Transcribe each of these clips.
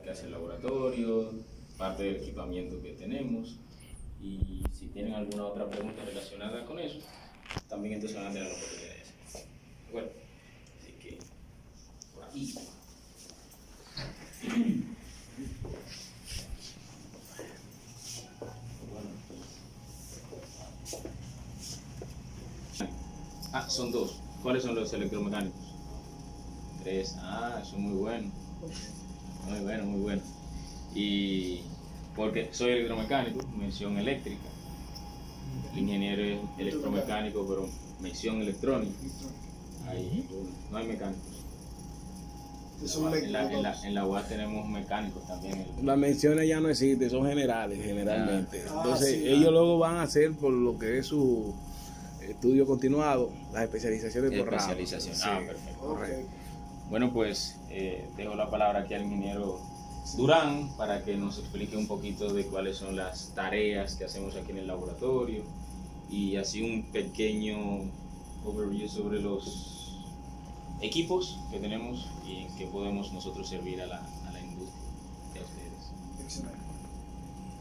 que hace el laboratorio, parte del equipamiento que tenemos. Y si tienen alguna otra pregunta relacionada con eso, también entonces van a tener la oportunidad de hacer. Bueno, así que por aquí. Son dos. ¿Cuáles son los electromecánicos? 3. Eso es muy bueno. Muy bueno, muy bueno. Y porque soy electromecánico, mención eléctrica. El ingeniero es electromecánico, pero mención electrónica. Ahí no hay mecánicos. En la UAS tenemos mecánicos también. Las menciones ya no existen, son generales, generalmente. Entonces, ellos luego van a hacer por lo que es su estudio continuado, las especializaciones por ramos. Especialización, Sí, perfecto. correcto. Bueno, pues dejo la palabra aquí al ingeniero Durán para que nos explique un poquito de cuáles son las tareas que hacemos aquí en el laboratorio y así un pequeño overview sobre los equipos que tenemos y en qué podemos nosotros servir a la industria y a ustedes. Excelente.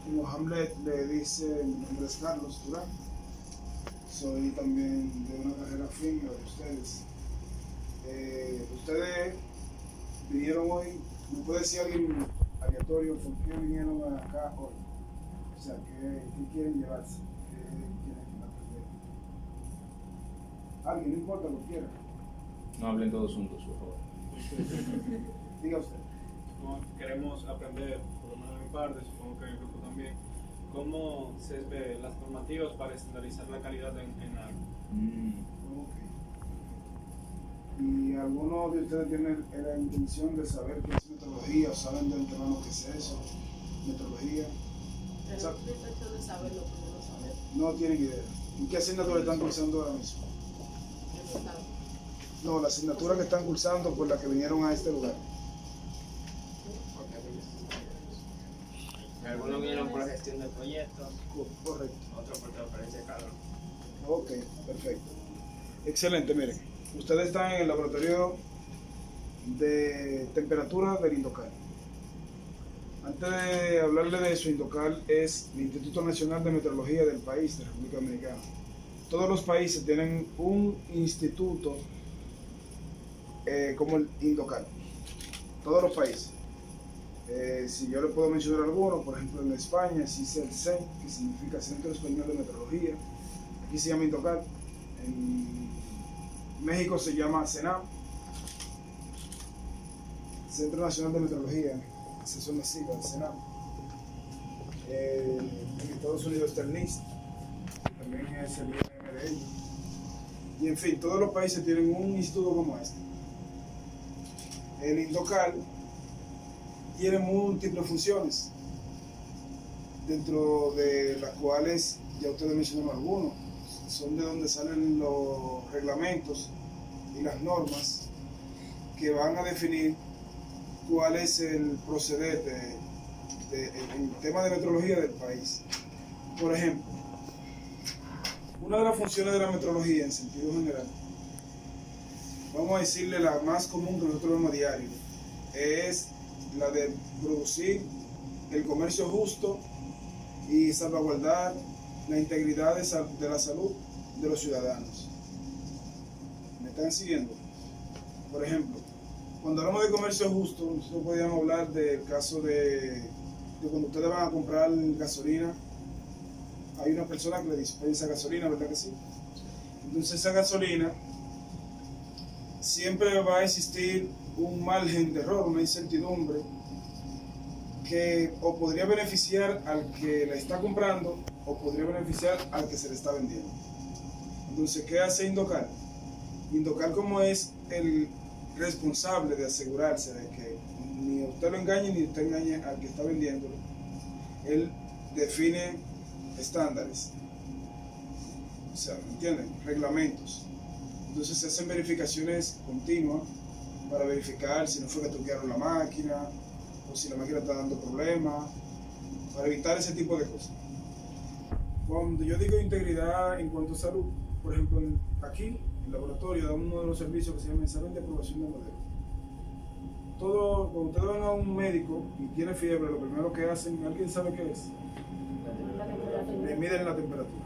Como Hamlet le dice, mi nombre es Carlos Durán. Soy también de una carrera afín a de ustedes. Ustedes vinieron hoy, ¿me puede decir alguien aleatorio por qué vinieron acá hoy? O sea, ¿qué quieren llevarse? ¿Qué quieren aprender? Alguien, no importa lo que quiera. No hablen todos juntos, por favor. Diga usted. No, queremos aprender, por lo menos de mi parte, supongo que el grupo también, cómo se ve las normativas para estandarizar la calidad en algo. Okay. ¿Y alguno de ustedes tiene la intención de saber qué es metrología o saben de antemano qué es eso? Metrología. Pero no intento de saberlo, pero no saber. No tienen idea. ¿Y qué asignatura están cursando ahora mismo? Eso sabe. No, la asignatura que están cursando por la que vinieron a este lugar. Algunos vinieron por gestión de proyectos, Correcto. otros por transferencia de calor. Ok, perfecto. Excelente, miren. Ustedes están en el laboratorio de temperatura del Indocal. Antes de hablarle de su Indocal, es el Instituto Nacional de Meteorología del país, de la República Dominicana. Todos los países tienen un instituto como el Indocal. Todos los países. Si yo le puedo mencionar algunos, por ejemplo en España existe el CEN, que significa Centro Español de Meteorología. Aquí se llama Indocal. En México se llama CENAM, Centro Nacional de Meteorología. Esas son las siglas, CENAM. En Estados Unidos está el NIST, que también es el INM de ellos. Y en fin, todos los países tienen un instituto como este. El Indocal tiene múltiples funciones, dentro de las cuales ya ustedes mencionaron algunos, son de donde salen los reglamentos y las normas que van a definir cuál es el proceder en el tema de metrología del país. Por ejemplo, una de las funciones de la metrología en sentido general, vamos a decirle la más común que nosotros vemos a diario, es la de producir el comercio justo y salvaguardar la integridad de la salud de los ciudadanos. ¿Me están siguiendo? Por ejemplo, cuando hablamos de comercio justo, nosotros podríamos hablar del caso de cuando ustedes van a comprar gasolina, hay una persona que le dispensa gasolina, ¿verdad que sí? Entonces esa gasolina siempre va a existir un margen de error, una incertidumbre que o podría beneficiar al que la está comprando o podría beneficiar al que se le está vendiendo. Entonces, ¿qué hace Indocal? Indocal, como es el responsable de asegurarse de que ni usted lo engañe ni usted engañe al que está vendiéndolo, él define estándares, o sea, ¿me entienden? Reglamentos. Entonces se hacen verificaciones continuas para verificar si no fue que toquearon la máquina o si la máquina está dando problemas, para evitar ese tipo de cosas. Cuando yo digo integridad en cuanto a salud, por ejemplo, aquí, en el laboratorio, damos uno de los servicios que se llama examen de aprobación de modelos. cuando ustedes van a un médico y tiene fiebre, lo primero que hacen, ¿alguien sabe qué es? Le miden la temperatura.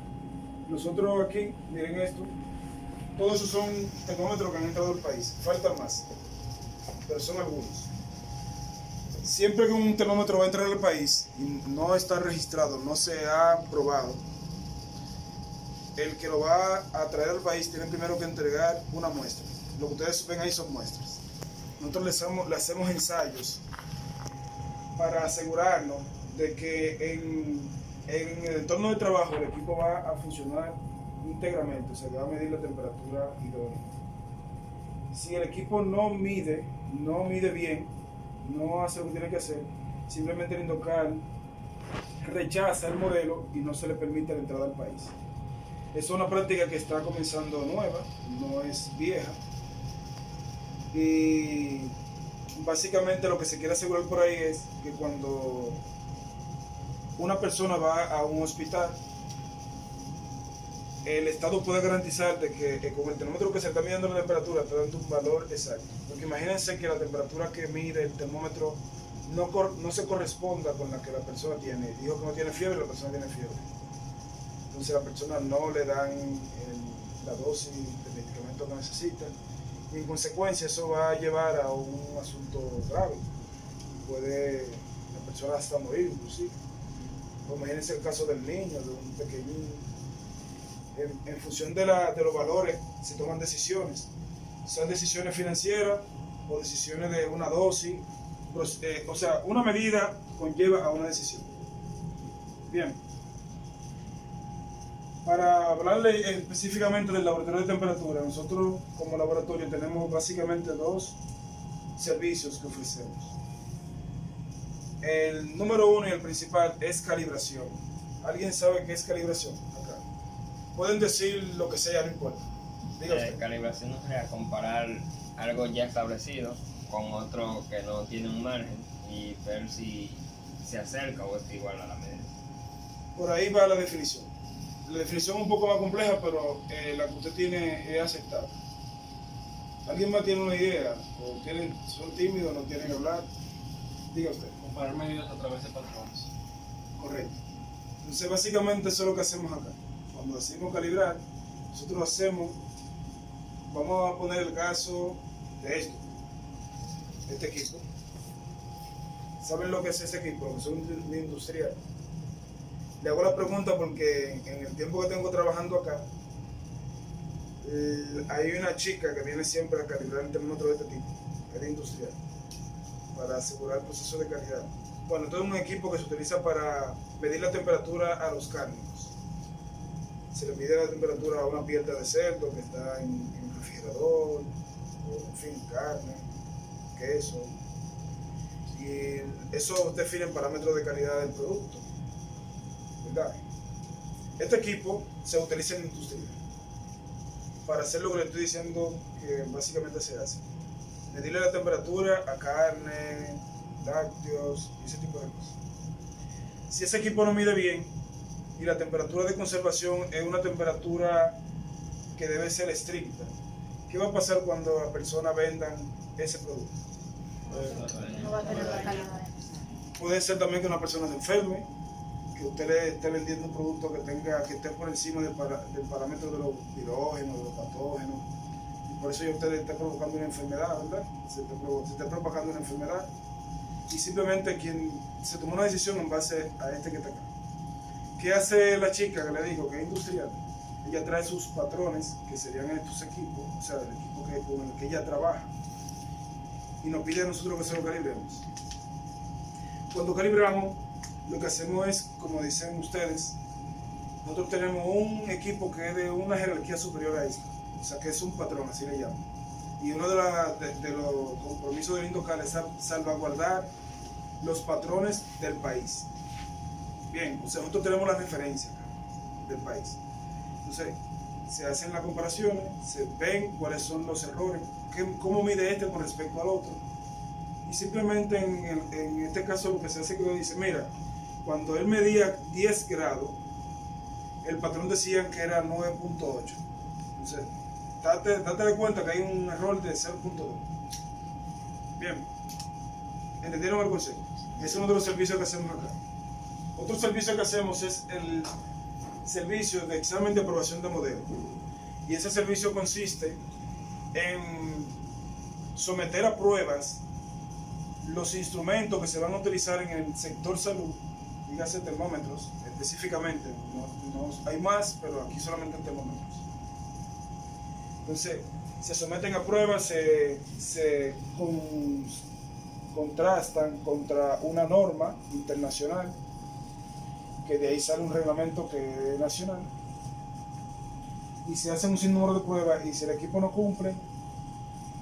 Nosotros aquí, miren esto, todos esos son termómetros que han entrado al país, faltan más, pero son algunos. Siempre que un termómetro va a entrar al país y no está registrado, no se ha probado, el que lo va a traer al país tiene primero que entregar una muestra. Lo que ustedes ven ahí son muestras. Nosotros le hacemos ensayos para asegurarnos de que en el entorno de trabajo el equipo va a funcionar íntegramente, o sea, que va a medir la temperatura idónea. Si el equipo no mide bien, no hace lo que tiene que hacer, simplemente el Indocal rechaza el modelo y no se le permite la entrada al país. Es una práctica que está comenzando nueva, no es vieja. Y básicamente lo que se quiere asegurar por ahí es que cuando una persona va a un hospital, el Estado puede garantizar de que con el termómetro que se está midiendo la temperatura está dando un valor exacto. Porque imagínense que la temperatura que mide el termómetro no se corresponda con la que la persona tiene. Dijo que no tiene fiebre, la persona tiene fiebre. Entonces a la persona no le dan la dosis de medicamento que necesita. Y en consecuencia eso va a llevar a un asunto grave. Puede la persona hasta morir inclusive. Pues imagínense el caso del niño, de un pequeñín. En función de los valores se toman decisiones, sean decisiones financieras o decisiones de una dosis, o sea, una medida conlleva a una decisión. Bien, para hablarle específicamente del laboratorio de temperatura, nosotros como laboratorio tenemos básicamente dos servicios que ofrecemos. El número uno y el principal es calibración. ¿Alguien sabe qué es calibración? Acá. Pueden decir lo que sea, no importa. Diga usted. Calibración sería comparar algo ya establecido con otro que no tiene un margen y ver si se acerca o está igual a la medida. Por ahí va la definición. La definición es un poco más compleja, pero la que usted tiene es aceptable. ¿Alguien más tiene una idea? ¿O son tímidos, no quieren hablar? Diga usted. Comparar medidas a través de patrones. Correcto. Entonces, básicamente eso es lo que hacemos acá. Cuando decimos calibrar, nosotros vamos a poner el caso de este equipo. ¿Saben lo que es ese equipo? Lo que son de industrial. Le hago la pregunta porque en el tiempo que tengo trabajando acá, hay una chica que viene siempre a calibrar el termómetro de este tipo, es de industrial, para asegurar el proceso de calidad. Bueno, esto es un equipo que se utiliza para medir la temperatura a los cárnicos. Se le mide la temperatura a una pierna de cerdo que está en refrigerador, o en fin, carne, queso. Y eso define el parámetro de calidad del producto, ¿verdad? Este equipo se utiliza en la industria para hacer lo que le estoy diciendo que básicamente se hace. Medirle la temperatura a carne, lácteos y ese tipo de cosas. Si ese equipo no mide bien y la temperatura de conservación es una temperatura que debe ser estricta, ¿qué va a pasar cuando las personas vendan ese producto? No va a tener la calidad. Puede ser también que una persona se enferme, que usted le esté vendiendo un producto que esté por encima del parámetro de los virógenos, de los patógenos, y por eso ya usted le está provocando una enfermedad, ¿verdad? Se está propagando una enfermedad, y simplemente quien se tomó una decisión en base a este que está acá. ¿Qué hace la chica que le digo que es industrial? Ella trae sus patrones, que serían estos equipos, o sea, el equipo con el que ella trabaja, y nos pide a nosotros que se lo calibremos. Cuando calibramos, lo que hacemos es, como dicen ustedes, nosotros tenemos un equipo que es de una jerarquía superior a esto, o sea que es un patrón, así le llaman. Y uno de los compromisos del Indocal es salvaguardar los patrones del país. Bien, o sea, nosotros tenemos la referencia del país. Entonces, se hacen las comparaciones, se ven cuáles son los errores, cómo mide este con respecto al otro. Y simplemente en este caso lo que se hace es que dice, mira, cuando él medía 10 grados, el patrón decía que era 9.8. Entonces, date de cuenta que hay un error de 0.2. Bien. ¿Entendieron el concepto? Ese es uno de los servicios que hacemos acá. Otro servicio que hacemos es el servicio de examen de aprobación de modelo. Y ese servicio consiste en someter a pruebas los instrumentos que se van a utilizar en el sector salud, dígase termómetros específicamente, hay más, pero aquí solamente termómetros. Entonces, se someten a pruebas, se contrastan contra una norma internacional, que de ahí sale un reglamento que es nacional, y se hace un sinnúmero de pruebas, y si el equipo no cumple,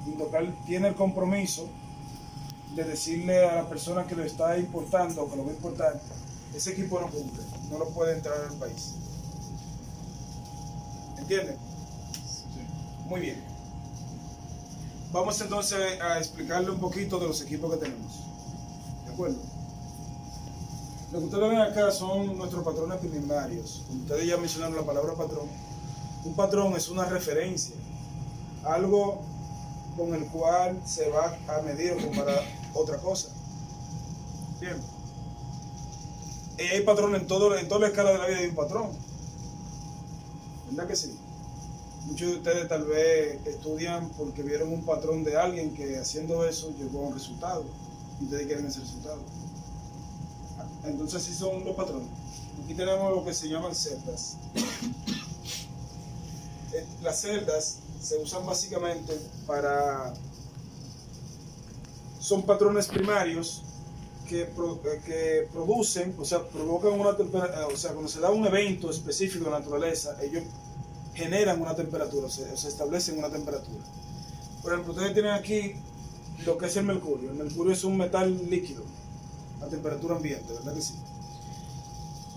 Indocal tiene el compromiso de decirle a la persona que lo está importando o que lo va a importar, ese equipo no cumple, no lo puede entrar al país. ¿Entienden? Muy bien. Vamos entonces a explicarle un poquito de los equipos que tenemos. ¿De acuerdo? Lo que ustedes ven acá son nuestros patrones primarios. Como ustedes ya mencionaron la palabra patrón. Un patrón es una referencia, algo con el cual se va a medir o comparar otra cosa. Bien. Y hay patrones en toda la escala de la vida, hay un patrón. ¿Verdad que sí? Muchos de ustedes tal vez estudian porque vieron un patrón de alguien que haciendo eso llegó a un resultado y ustedes quieren ese resultado. Entonces sí son los patrones. Aquí tenemos lo que se llaman celdas. Las celdas se usan básicamente son patrones primarios que producen, o sea, provocan una temperatura, o sea, cuando se da un evento específico de la naturaleza, ellos generan una temperatura, o sea, se establecen una temperatura. Por ejemplo, ustedes tienen aquí lo que es el mercurio. El mercurio es un metal líquido a temperatura ambiente, ¿verdad que sí?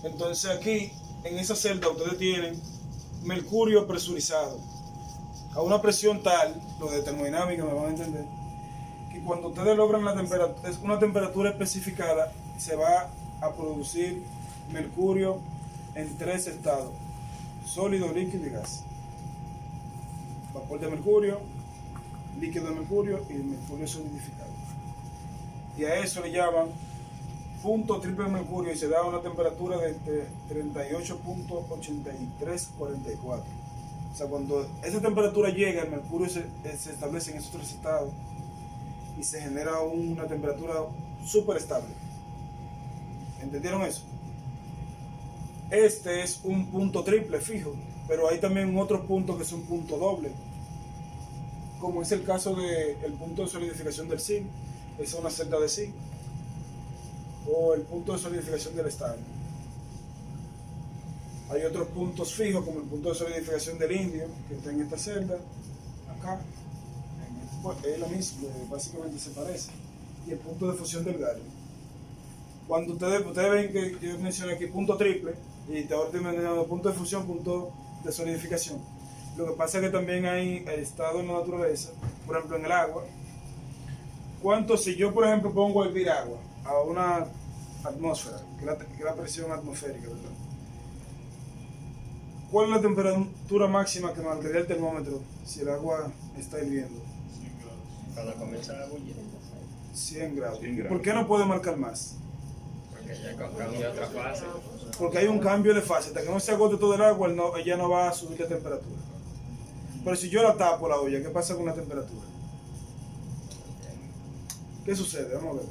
Entonces aquí, en esa celda, ustedes tienen mercurio presurizado a una presión tal, lo de termodinámica me van a entender, que cuando ustedes logran una temperatura especificada, se va a producir mercurio en 3 estados: sólido, líquido y gas. Vapor de mercurio, líquido de mercurio y mercurio solidificado. Y a eso le llaman punto triple mercurio, y se da una temperatura de 38.8344. O sea, cuando esa temperatura llega, el mercurio se establece en esos 3 estados y se genera una temperatura súper estable. ¿Entendieron eso? Este es un punto triple fijo, pero hay también otros puntos que son punto doble, como es el caso del punto de solidificación del zinc, es una celda de zinc, o el punto de solidificación del estaño. Hay otros puntos fijos, como el punto de solidificación del indio, que está en esta celda, acá, es lo mismo, básicamente se parece, y el punto de fusión del galio. Cuando ustedes ven que yo mencioné aquí punto triple, y ahora estoy mencionando punto de fusión, punto de solidificación. Lo que pasa es que también hay estado en la naturaleza, por ejemplo en el agua. Si yo, por ejemplo, pongo a hervir agua a una atmósfera, que es la presión atmosférica, ¿verdad? ¿Cuál es la temperatura máxima que marcaría el termómetro si el agua está hirviendo? Cuando comienza a bullir. 100 grados. ¿Por qué no puede marcar más? Porque ya cambia otra fase. Porque hay un cambio de fase. Hasta que no se agote todo el agua, ella no va a subir la temperatura. Pero si yo la tapo la olla, ¿qué pasa con la temperatura? ¿Qué sucede? Vamos a ver.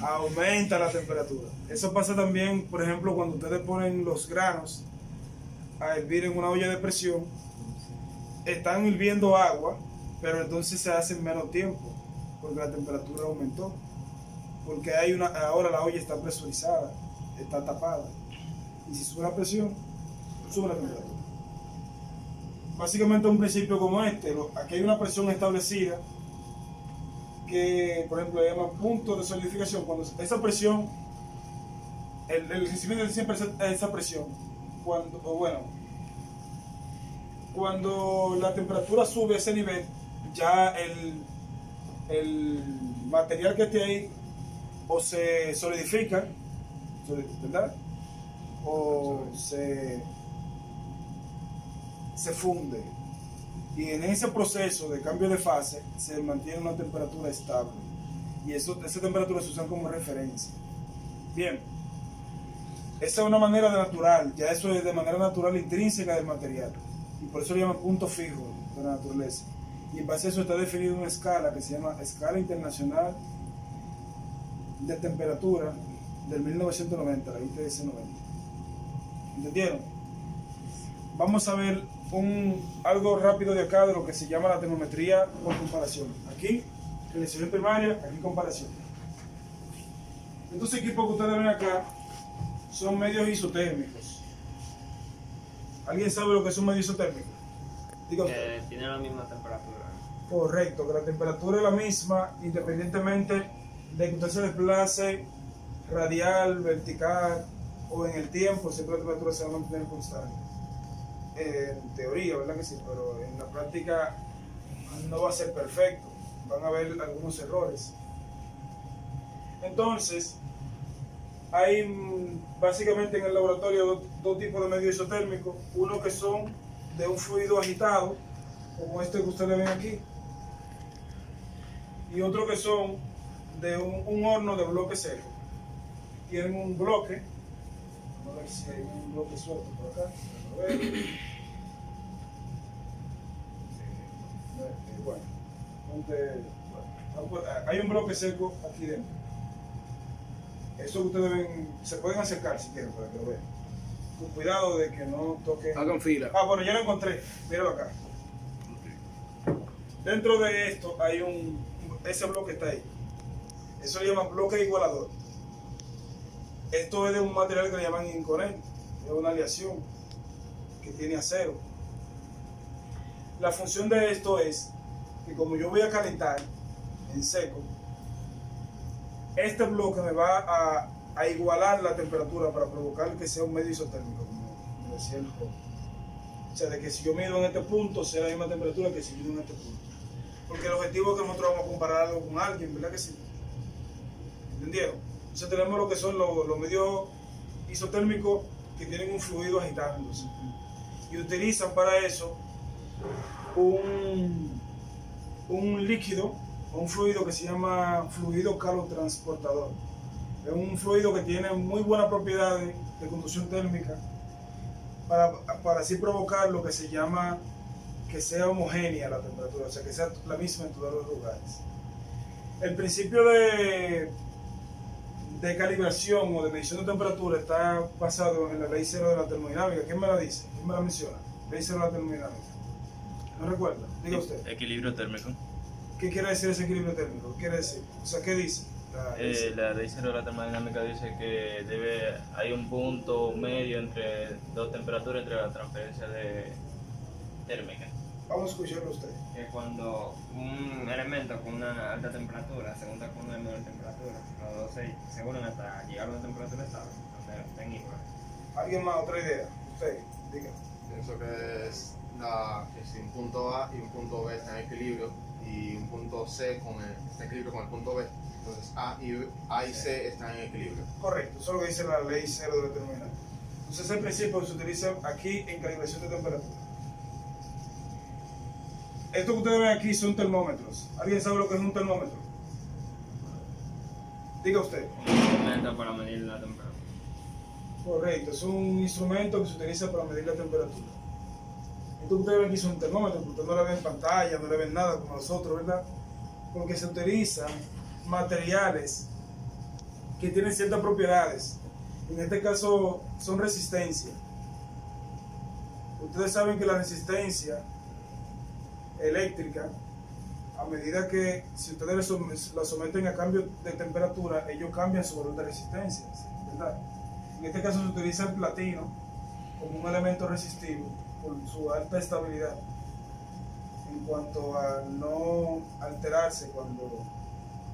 Aumenta la temperatura. Eso pasa también, por ejemplo, cuando ustedes ponen los granos a hervir en una olla de presión. Están hirviendo agua, pero entonces se hace en menos tiempo, porque la temperatura aumentó. Porque ahora la olla está presurizada, está tapada. Y si sube la presión, sube la temperatura. Básicamente un principio como este, aquí hay una presión establecida que, por ejemplo, le llaman punto de solidificación. Cuando esa presión, el recibimiento siempre es esa presión. Cuando la temperatura sube a ese nivel, ya el material que esté ahí o se solidifica, ¿verdad? O se funde. Y en ese proceso de cambio de fase se mantiene una temperatura estable. Y esa temperatura se usa como referencia. Bien, esa es una manera natural, ya eso es de manera natural intrínseca del material. Y por eso lo llaman punto fijo de la naturaleza. Y en base a eso está definida una escala que se llama Escala Internacional de Temperatura del 1990, la ITS 90. ¿Entendieron? Vamos a ver algo rápido de acá de lo que se llama la termometría por comparación. Aquí, relación primaria, aquí comparación. Estos equipos que ustedes ven acá son medios isotérmicos. ¿Alguien sabe lo que es un medio isotérmico? Diga usted. Tiene la misma temperatura. Correcto, que la temperatura es la misma independientemente de que usted se desplace radial, vertical o en el tiempo, siempre la temperatura se va a mantener constante. En teoría, ¿verdad que sí? Pero en la práctica no va a ser perfecto, van a haber algunos errores. Entonces, hay básicamente en el laboratorio dos tipos de medios isotérmicos, uno que son de un fluido agitado, como este que ustedes ven aquí, y otro que son de un horno de bloque seco. Tienen un bloque, vamos a ver si hay un bloque suelto por acá. Bueno, hay un bloque seco aquí dentro. Eso que ustedes ven, se pueden acercar si quieren para que lo vean. Con cuidado de que no toquen. Hagan fila. Bueno, ya lo encontré. Míralo acá. Dentro de esto hay ese bloque está ahí. Eso le llaman bloque igualador. Esto es de un material que le llaman Inconel. Es una aleación que tiene acero. La función de esto es que como yo voy a calentar en seco, este bloque me va a igualar la temperatura para provocar que sea un medio isotérmico, como decía el joven. O sea, de que si yo mido en este punto, sea la misma temperatura que si mido en este punto. Porque el objetivo es que nosotros vamos a comparar algo con alguien, ¿verdad que sí? ¿Entendieron? Entonces tenemos lo que son los medios isotérmicos que tienen un fluido agitándose. Y utilizan para eso un líquido o un fluido que se llama fluido calotransportador. Es un fluido que tiene muy buenas propiedades de conducción térmica para así provocar lo que se llama que sea homogénea la temperatura, o sea que sea la misma en todos los lugares. El principio de calibración o de medición de temperatura está basado en la ley cero de la termodinámica. ¿Quién me la dice? ¿Quién me la menciona? Ley cero de la termodinámica. ¿No recuerda? Diga usted. Equilibrio térmico. ¿Qué quiere decir ese equilibrio térmico? ¿Qué quiere decir? O sea, ¿qué dice? La ley cero de la termodinámica dice que hay un punto medio entre dos temperaturas entre la transferencia térmica. Vamos a escucharlo a usted. Que cuando un elemento con una alta temperatura se junta con una menor temperatura, los dos se unen hasta llegar a una temperatura estable, donde estén iguales. ¿Alguien más? ¿Otra idea? Usted, diga. Pienso que es que si un punto A y un punto B están en equilibrio y un punto C está en equilibrio con el punto B, entonces A y C están en equilibrio. Correcto, eso es lo que dice la ley cero de la termodinámica. Entonces ese principio se utiliza aquí en calibración de temperatura. Esto que ustedes ven aquí son termómetros. ¿Alguien sabe lo que es un termómetro? Diga usted. Un instrumento para medir la temperatura. Correcto, es un instrumento que se utiliza para medir la temperatura. Esto que ustedes ven aquí son termómetros, porque ustedes no le ven pantalla, no le ven nada como nosotros, ¿verdad? Porque se utilizan materiales que tienen ciertas propiedades. En este caso son resistencia. Ustedes saben que la resistencia eléctrica, a medida que si ustedes la someten a cambio de temperatura, ellos cambian su valor de resistencia, ¿verdad? En este caso se utiliza el platino como un elemento resistivo por su alta estabilidad en cuanto a no alterarse cuando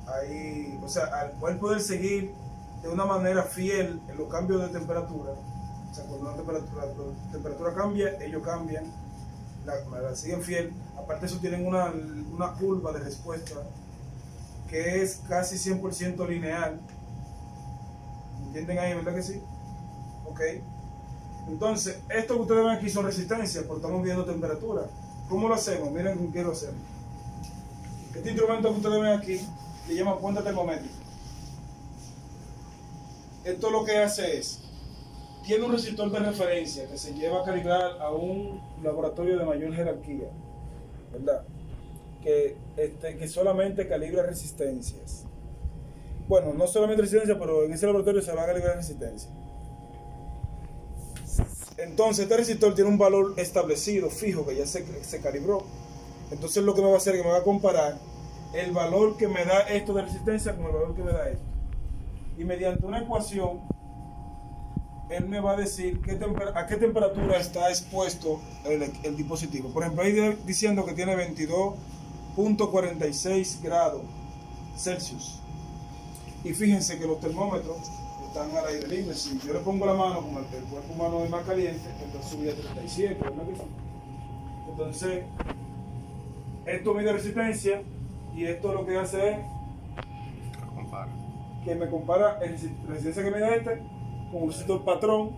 hay, o sea, al poder seguir de una manera fiel en los cambios de temperatura. O sea, cuando la temperatura cambia, ellos cambian, la siguen fiel. Aparte de eso tienen una curva de respuesta que es casi 100% lineal. ¿Entienden ahí, verdad que sí? Ok. Entonces, esto que ustedes ven aquí son resistencias, porque estamos viendo temperatura. ¿Cómo lo hacemos? Miren con qué lo hacemos. Este instrumento que ustedes ven aquí se llama punta termométrica. Esto lo que hace es, tiene un resistor de referencia que se lleva a calibrar a un laboratorio de mayor jerarquía, ¿verdad? Que solamente calibra resistencias. Bueno, no solamente resistencia, pero en ese laboratorio se va a calibrar resistencia. Entonces este resistor tiene un valor establecido, fijo, que ya se calibró. Entonces lo que me va a hacer es que me va a comparar el valor que me da esto de resistencia con el valor que me da esto. Y mediante una ecuación, él me va a decir a qué temperatura está expuesto el dispositivo. Por ejemplo, ahí diciendo que tiene 22.46 grados Celsius. Y fíjense que los termómetros están al aire libre. Si yo le pongo la mano, como el cuerpo humano es más caliente, entonces subía a 37, ¿verdad que sí? Entonces, esto mide resistencia y esto lo que hace es que me compara la resistencia que mide este con un resistor patrón,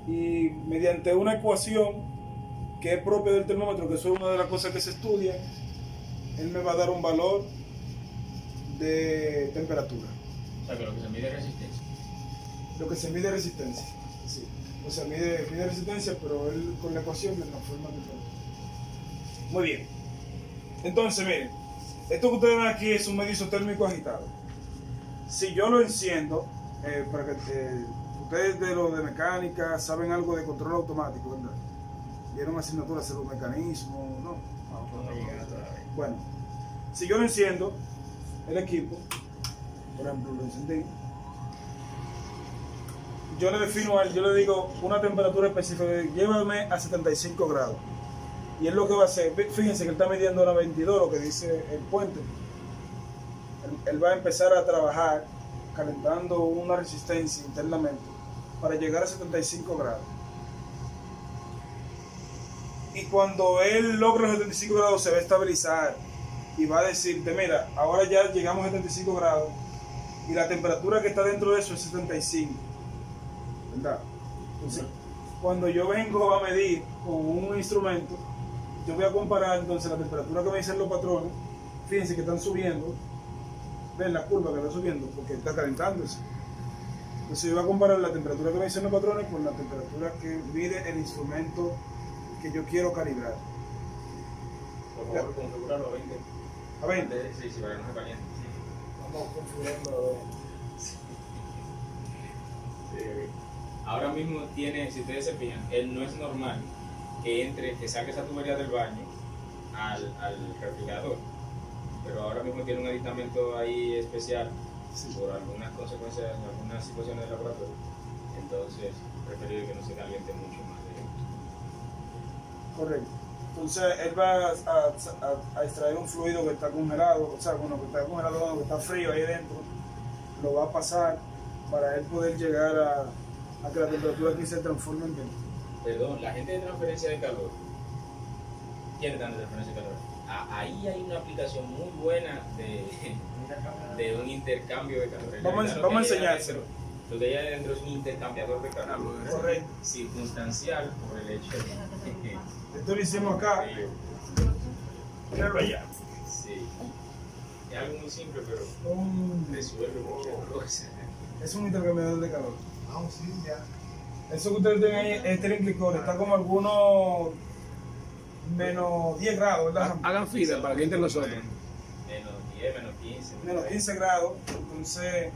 y mediante una ecuación que es propia del termómetro, que eso es una de las cosas que se estudia, él me va a dar un valor de temperatura. O sea, que lo que se mide es resistencia. Lo que se mide es resistencia, sí. O sea, mide resistencia, pero él con la ecuación le transforma en temperatura. Muy bien. Entonces, miren, esto que ustedes ven aquí es un medio isotérmico agitado. Si yo lo enciendo, para que ustedes de lo de mecánica saben algo de control automático, ¿verdad? ¿Vieron asignaturas de los mecanismos? ¿No? Bueno, si yo lo enciendo, el equipo, por ejemplo, lo encendí, yo le defino a él, yo le digo una temperatura específica, llévame a 75 grados. Y él lo que va a hacer, fíjense que él está midiendo la 22, lo que dice el puente. Él va a empezar a trabajar calentando una resistencia internamente para llegar a 75 grados. Y cuando él logra los 75 grados se va a estabilizar y va a decirte, mira, ahora ya llegamos a 75 grados y la temperatura que está dentro de eso es 75, ¿verdad? Entonces, cuando yo vengo a medir con un instrumento, yo voy a comparar entonces la temperatura que me dicen los patrones. Fíjense que están subiendo, ven la curva que está subiendo porque está calentándose. Entonces yo voy a comparar la temperatura que me dicen los patrones con la temperatura que mide el instrumento que yo quiero calibrar. Por favor, configurarlo a 20. ¿A 20? Sí, para que no se caliente. Vamos a configurarlo a 20. Ahora mismo tiene, si ustedes se fijan, él no es normal que saque esa tubería del baño al refrigerador, pero ahora mismo tiene un aditamento ahí especial por algunas consecuencias, algunas situaciones del laboratorio, entonces preferible que no se caliente mucho más de esto. Correcto. Entonces él va a extraer un fluido que está congelado, o sea, bueno, que está congelado, que está frío ahí dentro, lo va a pasar para él poder llegar a que la temperatura aquí se transforme en vento. Perdón, la gente de transferencia de calor, ¿quién está de transferencia de calor? Ahí hay una aplicación muy buena de un intercambio de calor. Vamos a enseñárselo. Lo que hay adentro es un intercambiador de calor. Correcto. Circunstancial por el hecho de Esto lo hicimos acá. Míralo allá. Sí. Es algo muy simple, pero resuelve muchas cosas. Es un intercambiador de calor. Ah, sí, ya. Eso que ustedes tienen ahí, este glicol, está como algunos menos 10 grados, ¿verdad? Hagan fila para que entren nosotros. Menos 10, menos 15. Menos 15 grados. Entonces,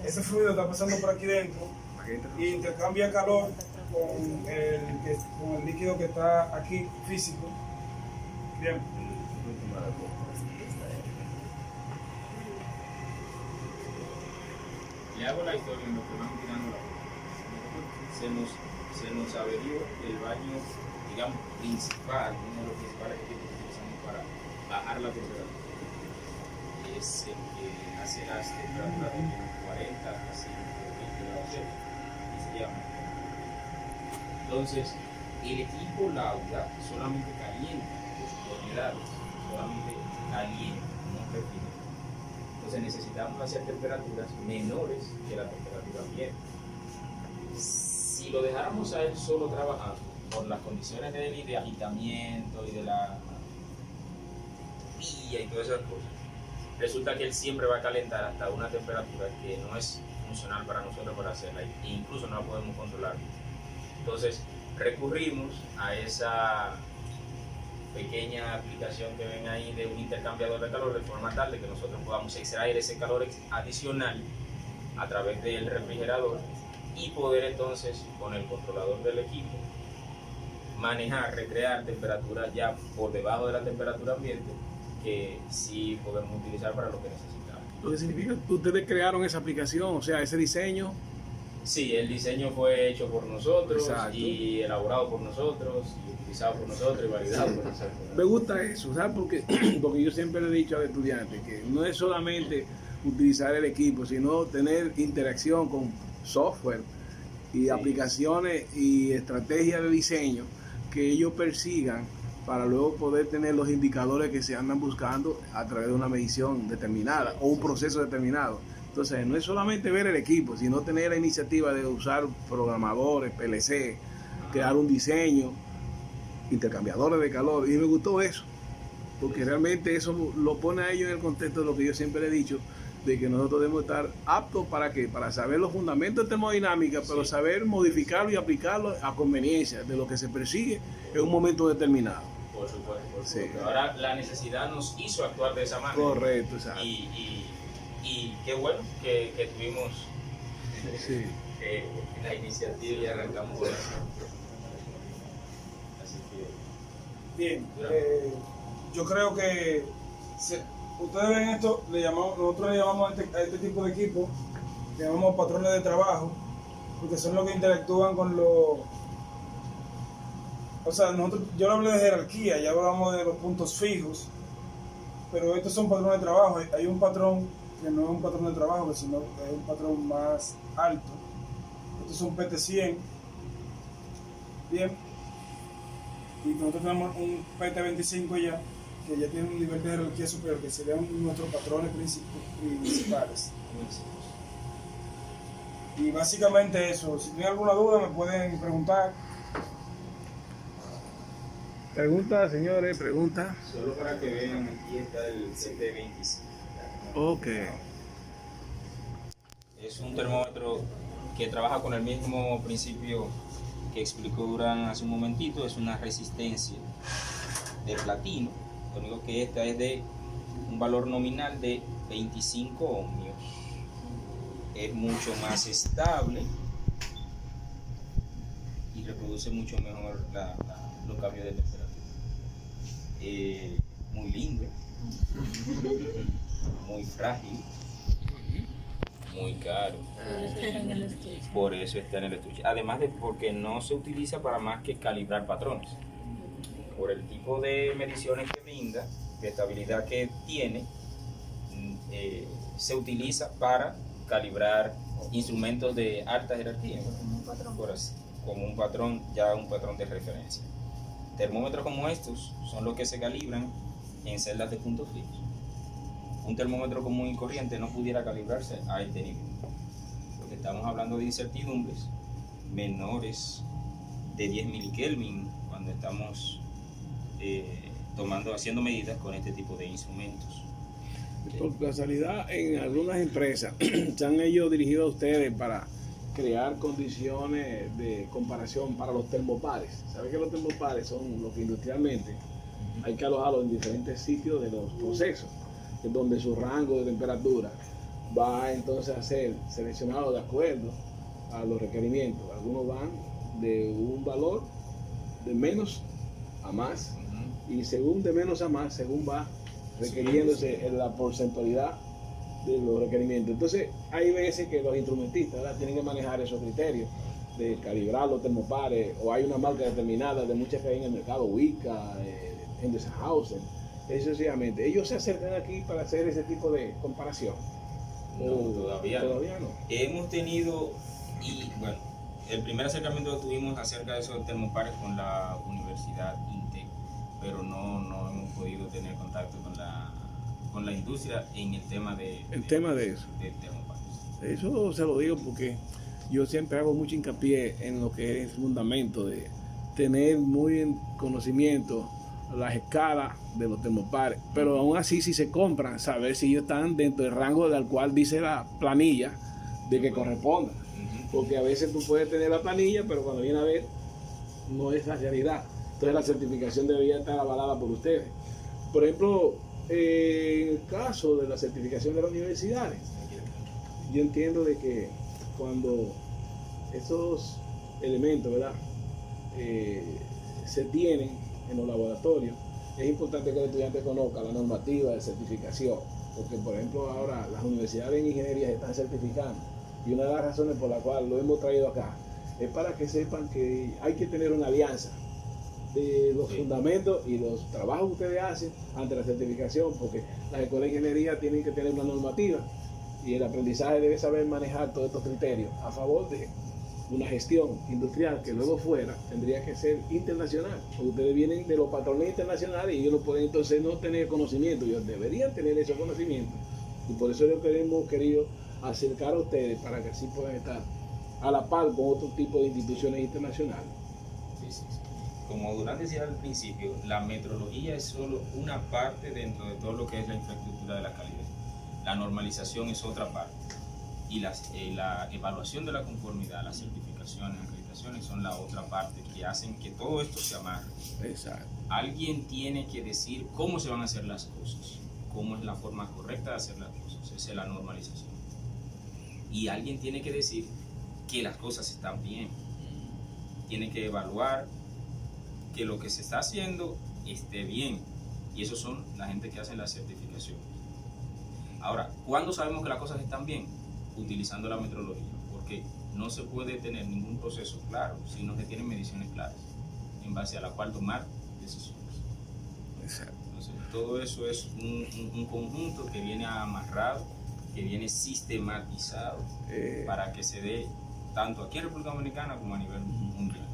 ese fluido está pasando por aquí dentro y intercambia calor con el líquido que está aquí físico. Bien. Le hago la historia en lo que vamos tirando la foto. Se nos averió el baño, digamos, principal, uno de los principales equipos que utilizamos para bajar la temperatura. Es el que hace las temperaturas de menos 40 a 120 grados Celsius. Y se llama. Entonces, el equipo Lauda solamente calienta los toneladas, solamente calienta, no refrigera. Entonces necesitamos hacer temperaturas menores que la temperatura ambiente. Si lo dejáramos a él solo trabajando, por las condiciones de agitamiento y de la vía y todas esas cosas, resulta que él siempre va a calentar hasta una temperatura que no es funcional para nosotros para hacerla e incluso no la podemos controlar. Entonces recurrimos a esa pequeña aplicación que ven ahí de un intercambiador de calor de forma tal de que nosotros podamos extraer ese calor adicional a través del refrigerador y poder entonces con el controlador del equipo manejar, recrear temperaturas ya por debajo de la temperatura ambiente que sí podemos utilizar para lo que necesitamos. Lo que significa que ustedes crearon esa aplicación, o sea, ese diseño. Sí, el diseño fue hecho por nosotros. Exacto. Y elaborado por nosotros, y utilizado por nosotros y validado por nosotros. Me gusta eso, ¿sabes? Porque yo siempre le he dicho al estudiante que no es solamente utilizar el equipo, sino tener interacción con software y Sí. aplicaciones y estrategias de diseño que ellos persigan para luego poder tener los indicadores que se andan buscando a través de una medición determinada o un proceso determinado. Entonces, no es solamente ver el equipo, sino tener la iniciativa de usar programadores, PLC, crear un diseño, intercambiadores de calor. Y me gustó eso, porque realmente eso lo pone a ellos en el contexto de lo que yo siempre he dicho, de que nosotros debemos estar aptos para ¿qué? Para saber los fundamentos de termodinámica, pero Sí. saber modificarlo y aplicarlo a conveniencia de lo que se persigue en un momento determinado. Por supuesto, por Sí. supuesto. Ahora la necesidad nos hizo actuar de esa manera. Correcto, exacto. Y qué bueno que tuvimos Sí. la iniciativa y arrancamos con eso. Así que, Bien, yo creo que ustedes ven esto, nosotros le llamamos a este tipo de equipo, le llamamos patrones de trabajo, porque son los que interactúan con los... O sea, yo le hablé de jerarquía, ya hablamos de los puntos fijos, pero estos son patrones de trabajo. Hay un patrón que no es un patrón de trabajo, sino que es un patrón más alto. Estos son PT100. Bien. Y nosotros tenemos un PT25 ya, que ya tiene un nivel de jerarquía superior, que serían nuestros patrones principales. Y básicamente eso. Si tienen alguna duda me pueden preguntar. Pregunta, señores, pregunta. solo para que vean, aquí está el CT25. Ok. Es un termómetro que trabaja con el mismo principio que explicó Durán hace un momentito. Es una resistencia de platino. Lo único que esta es de un valor nominal de 25 ohmios. Es mucho más estable y reproduce mucho mejor los cambios de temperatura. Muy lindo, muy frágil, muy caro. Por eso está en el estuche. Además de porque no se utiliza para más que calibrar patrones. Por el tipo de mediciones que brinda, de estabilidad que tiene, se utiliza para calibrar instrumentos de alta jerarquía, por así, como un patrón de referencia. Termómetros como estos son los que se calibran en celdas de puntos fijos. Un termómetro común y corriente no pudiera calibrarse a este nivel, porque estamos hablando de incertidumbres menores de 10 milikelvin cuando estamos haciendo medidas con este tipo de instrumentos. Por casualidad, en algunas empresas se han ellos dirigido a ustedes para crear condiciones de comparación para los termopares. ¿Saben que los termopares son los que industrialmente hay que alojarlos en diferentes sitios de los procesos, donde su rango de temperatura va entonces a ser seleccionado de acuerdo a los requerimientos? Algunos van de un valor de menos a más, y según de menos a más, según va requiriéndose en la porcentualidad de los requerimientos. Entonces hay veces que los instrumentistas, ¿verdad?, tienen que manejar esos criterios de calibrar los termopares, o hay una marca determinada de muchas que hay en el mercado, Wicca, Henderson-Hausen, sucesivamente. Ellos se acercan aquí para hacer ese tipo de comparación. No, todavía no. Hemos tenido, y bueno, el primer acercamiento que tuvimos acerca de esos termopares con la Universidad INTEC, pero no hemos podido tener contacto con la industria en el tema de eso. De termopares. Eso se lo digo porque yo siempre hago mucho hincapié en lo que es el fundamento de tener muy en conocimiento las escalas de los termopares, pero aún así si se compran, saber si ellos están dentro del rango del cual dice la planilla de que corresponda, porque a veces tú puedes tener la planilla, pero cuando viene a ver no es la realidad. Entonces la certificación debería estar avalada por ustedes. Por ejemplo, en el caso de la certificación de las universidades, yo entiendo de que cuando esos elementos, ¿verdad?, se tienen en los laboratorios, es importante que el estudiante conozca la normativa de certificación, porque por ejemplo ahora las universidades de ingeniería se están certificando, y una de las razones por la cual lo hemos traído acá es para que sepan que hay que tener una alianza de los fundamentos y los trabajos que ustedes hacen ante la certificación, porque las escuelas de ingeniería tienen que tener una normativa y el aprendizaje debe saber manejar todos estos criterios a favor de una gestión industrial que luego fuera tendría que ser internacional, porque ustedes vienen de los patrones internacionales y ellos no pueden entonces no tener conocimiento, ellos deberían tener ese conocimiento, y por eso hemos querido acercar a ustedes para que así puedan estar a la par con otro tipo de instituciones internacionales. Sí. Como Durán decía al principio, la metrología es solo una parte dentro de todo lo que es la infraestructura de la calidad. La normalización es otra parte. Y la evaluación de la conformidad, las certificaciones, acreditaciones son la otra parte que hacen que todo esto se amarre. Exacto. Alguien tiene que decir cómo se van a hacer las cosas, cómo es la forma correcta de hacer las cosas, esa es la normalización. Y alguien tiene que decir que las cosas están bien, tiene que evaluar que lo que se está haciendo esté bien, y esos son la gente que hacen la certificación. Ahora, ¿cuándo sabemos que las cosas están bien? Utilizando la metrología, porque no se puede tener ningún proceso claro si no se tienen mediciones claras en base a la cual tomar decisiones. Exacto. Entonces, todo eso es un conjunto que viene amarrado, que viene sistematizado para que se dé tanto aquí en República Dominicana como a nivel mundial.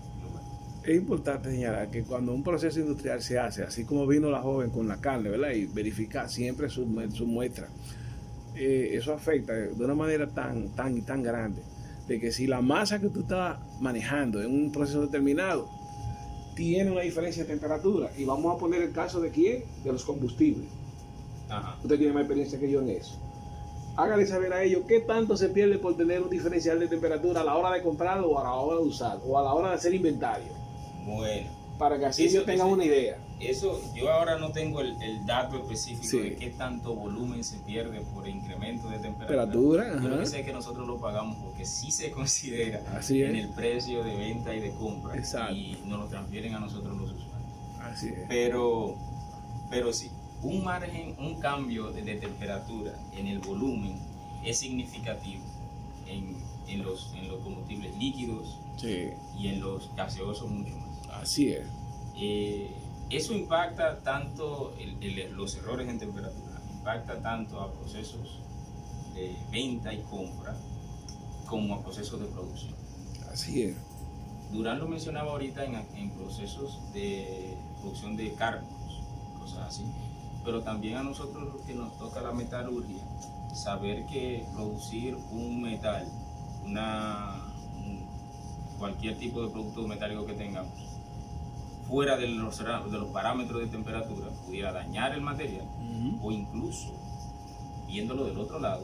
Es importante señalar que cuando un proceso industrial se hace, así como vino la joven con la carne, ¿verdad?, y verificar siempre su muestra, eso afecta de una manera tan grande, de que si la masa que tú estás manejando en un proceso determinado tiene una diferencia de temperatura, y vamos a poner el caso de quién, de los combustibles. Ajá. Usted tiene más experiencia que yo en eso. Hágale saber a ellos qué tanto se pierde por tener un diferencial de temperatura a la hora de comprarlo o a la hora de usar o a la hora de hacer inventario. Bueno, Para que así ellos tengan una idea. Eso, yo ahora no tengo el dato específico Sí. de qué tanto volumen se pierde por incremento de Temperatura, Yo lo ajá. que sé es que nosotros lo pagamos porque sí se considera Así es. en el precio de venta y de compra. Exacto. Y nos lo transfieren a nosotros los usuarios. Así es. Pero sí, un margen, un cambio de temperatura en el volumen es significativo en los combustibles líquidos Sí, y en los gaseosos mucho más. así es. Eso impacta tanto los errores en temperatura, impacta tanto a procesos de venta y compra como a procesos de producción. Así es. Durán lo mencionaba ahorita en procesos de producción de cárnicos, cosas así, pero también a nosotros que nos toca la metalurgia, saber que producir un metal, cualquier tipo de producto metálico que tengamos, fuera de los parámetros de temperatura, pudiera dañar el material o incluso, viéndolo del otro lado,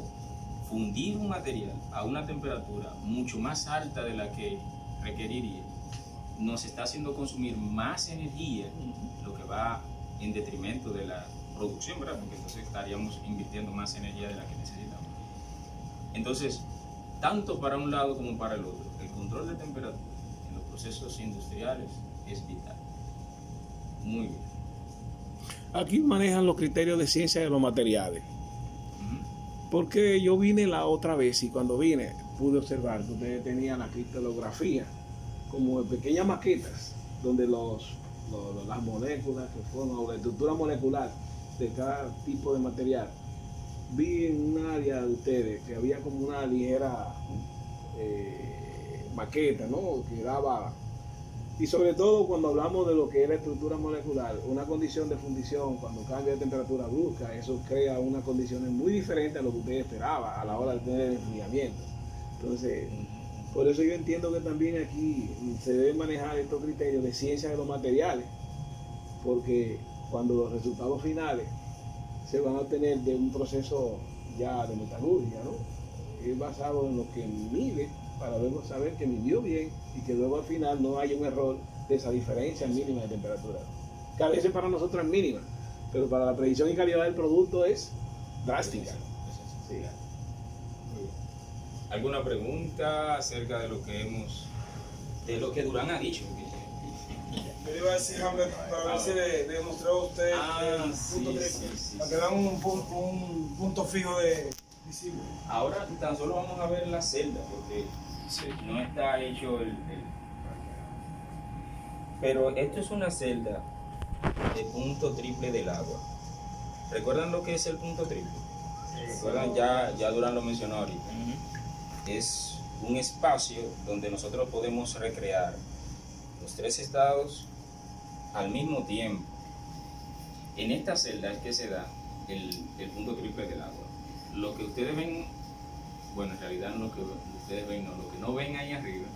fundir un material a una temperatura mucho más alta de la que requeriría, nos está haciendo consumir más energía, lo que va en detrimento de la producción, ¿verdad? Porque entonces estaríamos invirtiendo más energía de la que necesitamos. Entonces, tanto para un lado como para el otro, el control de temperatura en los procesos industriales es vital. Muy bien. Aquí manejan los criterios de ciencia de los materiales. Ujú. Porque yo vine la otra vez y cuando vine pude observar que ustedes tenían la cristalografía como pequeñas maquetas donde las moléculas que forman, o la estructura molecular de cada tipo de material. Vi en un área de ustedes que había como una ligera maqueta, ¿no?, que daba, y sobre todo cuando hablamos de lo que es la estructura molecular, una condición de fundición cuando cambia de temperatura brusca, eso crea unas condiciones muy diferentes a lo que usted esperaba a la hora de tener el enfriamiento. Entonces, Por eso yo entiendo que también aquí se deben manejar estos criterios de ciencia de los materiales, porque cuando los resultados finales se van a obtener de un proceso ya de metalurgia, ¿no? Es basado en lo que mide para luego saber que midió bien y que luego al final no haya un error de esa diferencia mínima de temperatura, que a veces para nosotros es mínima, pero para la predicción y calidad del producto es drástica. Sí. ¿Alguna pregunta acerca de lo que Durán ha dicho? Yo le iba a decir, Hamlet, para ver si le demostró a usted el punto triple, para que vean un punto fijo de visible. Ahora tan solo vamos a ver la celda, porque no está hecho Pero esto es una celda de punto triple del agua. ¿Recuerdan lo que es el punto triple? ¿Recuerdan? Ya Durán lo mencionó ahorita. Es un espacio donde nosotros podemos recrear los 3 estados al mismo tiempo. En esta celda es que se da el punto triple del agua. Lo que ustedes ven, bueno, en realidad lo que ustedes ven no, lo que no ven ahí arriba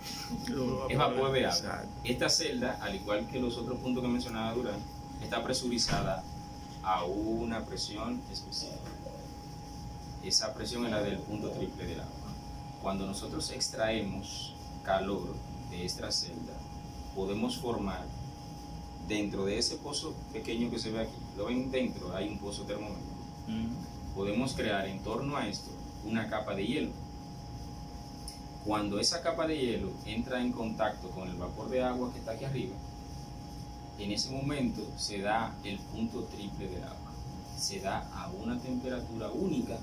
es vapor de agua. Esta celda, al igual que los otros puntos que mencionaba Durán, está presurizada a una presión especial. Esa presión es la del punto triple del agua. Cuando nosotros extraemos calor de esta celda, podemos formar dentro de ese pozo pequeño que se ve aquí, lo ven dentro, hay un pozo termómetro. Podemos crear en torno a esto una capa de hielo. Cuando esa capa de hielo entra en contacto con el vapor de agua que está aquí arriba, en ese momento se da el punto triple del agua. Se da a una temperatura única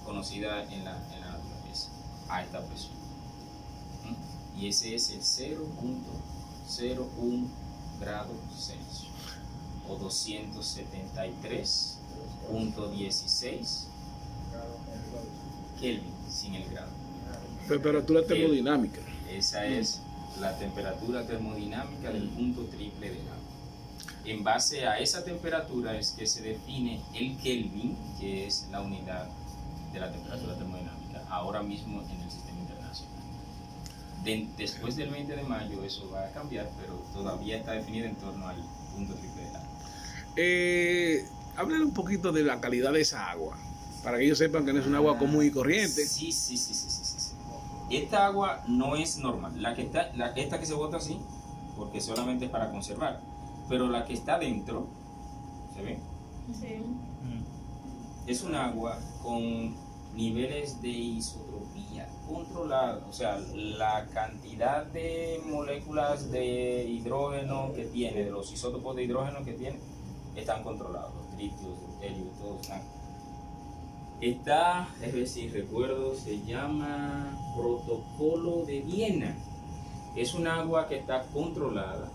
conocida en la naturaleza, a esta presión. Y ese es el 0.01 grados Celsius o 273.16 Kelvin sin el grado. Temperatura termodinámica. Esa es la temperatura termodinámica del punto triple del agua. En base a esa temperatura es que se define el Kelvin, que es la unidad de la temperatura termodinámica, ahora mismo en el sistema internacional. Después del 20 de mayo eso va a cambiar, pero todavía está definido en torno al punto triple del agua. Hablen un poquito de la calidad de esa agua, para que ellos sepan que no es un agua común y corriente. Sí. Esta agua no es normal. Esta que se bota así, porque solamente es para conservar. Pero la que está dentro, ¿se ve? Sí. Es un agua con niveles de isotropía controlados. O sea, la cantidad de moléculas de hidrógeno que tiene, de los isótopos de hidrógeno que tiene, están controlados. Los tritios, deuterios, todos están. Esta, es decir, recuerdo, se llama Protocolo de Viena. Es un agua que está controlada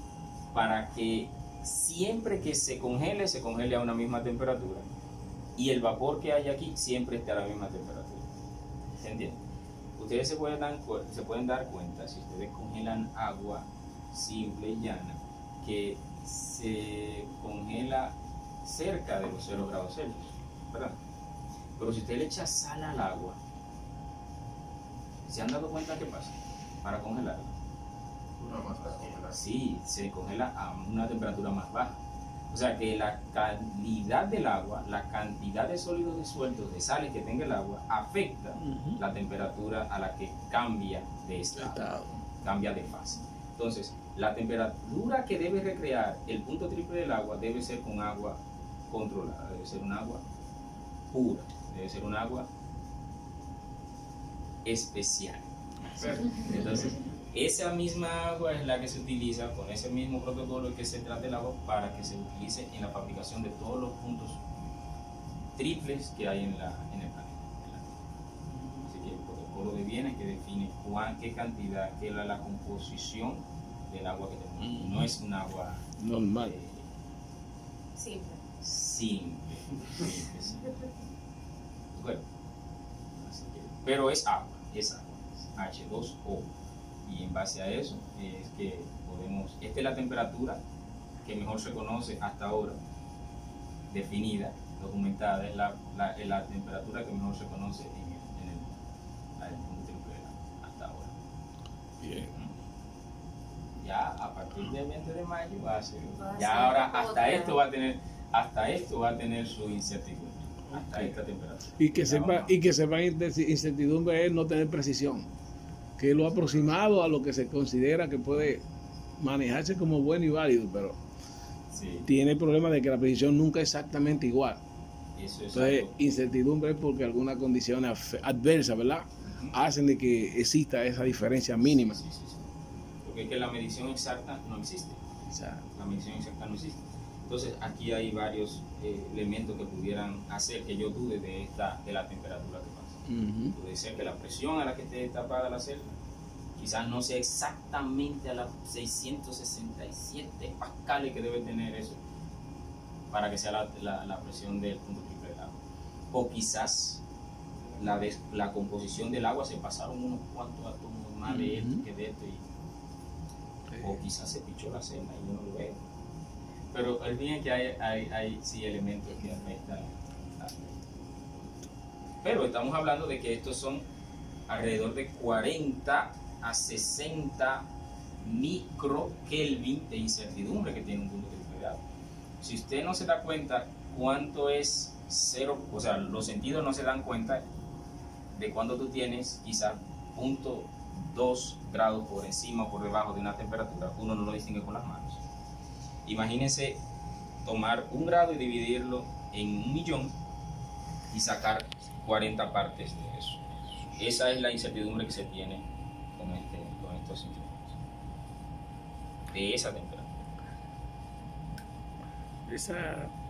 para que siempre que se congele a una misma temperatura y el vapor que hay aquí siempre esté a la misma temperatura. ¿Se entiende? Ustedes se pueden dar cuenta, si ustedes congelan agua simple y llana, que se congela cerca de los 0 grados Celsius, ¿verdad? Pero si usted le echa sal al agua, ¿se han dado cuenta qué pasa para congelarla? Sí, se congela a una temperatura más baja. O sea que la calidad del agua, la cantidad de sólidos disueltos de sales que tenga el agua, afecta la temperatura a la que cambia de estado, cambia de fase. Entonces, la temperatura que debe recrear el punto triple del agua debe ser con agua controlada, debe ser un agua pura, debe ser un agua especial. Entonces, esa misma agua es la que se utiliza con ese mismo protocolo que se trata el agua para que se utilice en la fabricación de todos los puntos triples que hay en el planeta. Así que el protocolo de Viena que define qué cantidad, qué es la composición del agua que tenemos. No es un agua normal. Simple. Bueno, así que, pero es agua, H2O. Y en base a eso es que podemos, esta es la temperatura que mejor se conoce hasta ahora, definida, documentada, es la temperatura que mejor se conoce en el punto triple hasta ahora. Bien. Ya a partir del 20 de mayo va a ser. Va a Ya ser ahora otra. hasta esto va a tener su incertidumbre. Hasta esta temperatura. Y que Ya sepa, vamos. y que sepa incertidumbre es no tener precisión. Que lo aproximado a lo que se considera que puede manejarse como bueno y válido, pero Sí, tiene el problema de que la precisión nunca es exactamente igual. eso es Entonces, algo. incertidumbre es porque algunas condiciones adversas, ¿verdad? Ujú. Hacen de que exista esa diferencia mínima. Sí, sí, sí. Porque es que la medición exacta no existe. O sea, La medición exacta no existe. Entonces aquí hay varios elementos que pudieran hacer que yo dude de la temperatura que pasa. ujú. Puede ser que la presión a la que esté tapada la celda quizás no sea exactamente a las 667 pascales que debe tener eso para que sea la presión del punto triple del agua. O quizás la composición del agua se pasaron unos cuantos átomos más de esto Ujú. que de esto o quizás se pichó la celda y yo no lo veo. Pero el bien es que hay sí elementos que afectan. Pero estamos hablando de que estos son alrededor de 40 a 60 microkelvin de incertidumbre que tiene un punto triple de agua. Si usted no se da cuenta cuánto es cero, o sea, los sentidos no se dan cuenta de cuando tú tienes quizás 0.2 grados por encima o por debajo de una temperatura, uno no lo distingue con las manos. Imagínense tomar 1 grado y dividirlo en 1.000.000 y sacar 40 partes de eso. Esa es la incertidumbre que se tiene con estos instrumentos. De esa temperatura.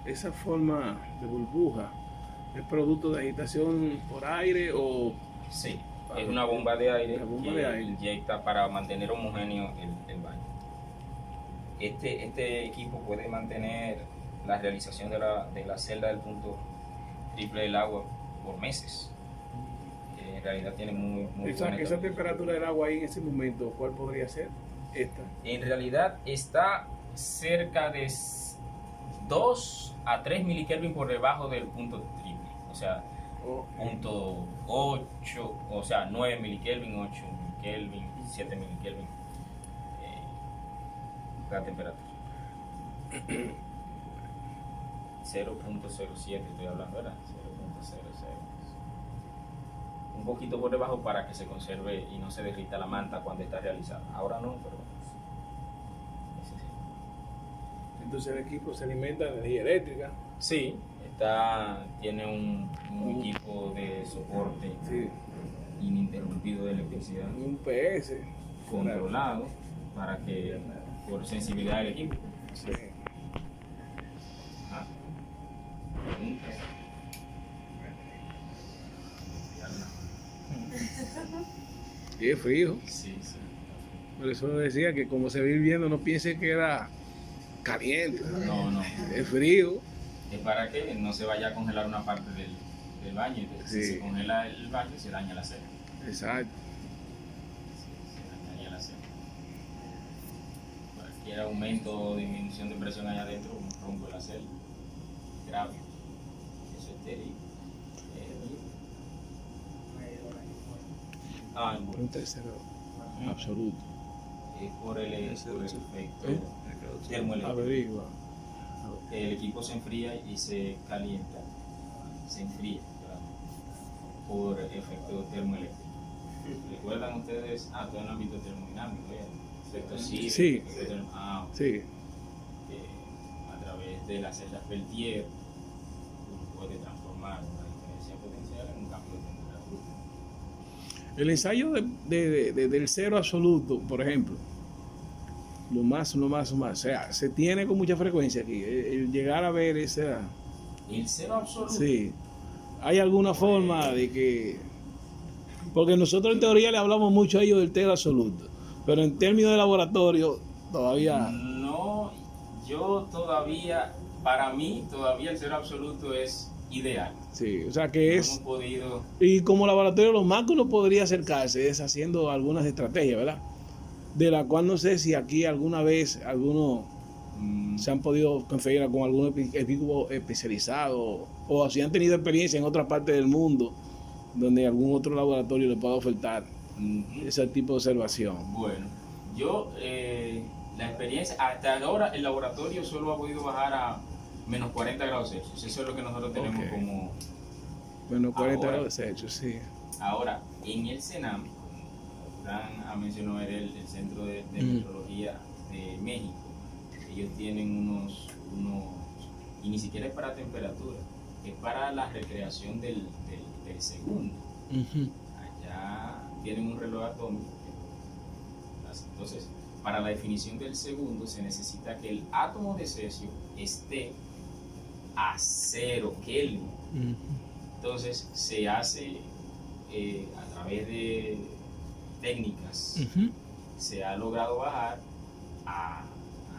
Esa forma de burbuja es producto de agitación por aire o Sí, es una bomba de aire Una bomba que de aire. inyecta para mantener homogéneo el baño. Este equipo puede mantener la realización de la celda del punto triple del agua por meses. En realidad tiene muy buena esa estabilidad. temperatura del agua ahí en ese momento, ¿cuál podría ser? Esta. En realidad está cerca de 2 a 3 milikelvin por debajo del punto triple. O sea, O- punto 8, o sea, 9 milikelvin, 8 milikelvin, 7 milikelvin la temperatura. 0.07 estoy hablando, ¿verdad? 0.00. Un poquito por debajo para que se conserve y no se derrita la manta cuando está realizada. Ahora no, pero ese sí. Entonces el equipo se alimenta de energía eléctrica. Sí, tiene un equipo de soporte Sí. ininterrumpido de electricidad Un PS. controlado para que por sensibilidad del equipo. Sí. Ajá. Preguntas. Y es frío. Sí, sí. Por eso decía que como se ve hirviendo, no piense que era caliente. No, no. Es frío. Es para que no se vaya a congelar una parte del baño. Entonces, Sí. si se congela el baño, se daña la celda. Exacto. Se dañaría la celda. Cualquier aumento o disminución de presión allá adentro rompe la celda. Grave. Eso es terrible. Bueno. Un tercero absoluto. Es por el efecto ¿Eh? termoeléctrico. Averigua. El equipo se enfría y se calienta. Se enfría, ¿verdad? Por efecto termoeléctrico. ¿Recuerdan ustedes? Todo el ámbito termodinámico, efecto sí. Sí. Ok. Sí. A través de las celdas Peltier uno puede transformar una diferencia potencial en un cambio de temperatura. El ensayo del cero absoluto, por ejemplo, lo más, o sea, se tiene con mucha frecuencia aquí, el llegar a ver esa, El cero absoluto. sí, hay alguna forma de que, porque nosotros en teoría le hablamos mucho a ellos del cero absoluto, pero en términos de laboratorio todavía, No, yo todavía, para mí, todavía el cero absoluto es ideal. sí, o sea No que hemos es, podido. y como laboratorio lo más que uno podría acercarse es haciendo algunas estrategias, ¿verdad? De la cual no sé si aquí alguna vez algunos se han podido conseguir con algún equipo especializado o si han tenido experiencia en otra parte del mundo donde algún otro laboratorio le pueda ofertar Ujú. ese tipo de observación? Bueno, yo, la experiencia, hasta ahora el laboratorio solo ha podido bajar a menos 40 grados Celsius. Eso es lo que nosotros tenemos Ok. como... Bueno, 40 Ahora. grados hechos, sí. Ahora, en el CENAM, Dan mencionó el Centro de Ujú. Meteorología de México, ellos tienen unos, y ni siquiera es para temperatura, es para la recreación del segundo. Ujú. Allá tienen un reloj atómico. Entonces, para la definición del segundo se necesita que el átomo de cesio esté a 0 Kelvin. Ujú. Entonces se hace a través de técnicas, Ujú. se ha logrado bajar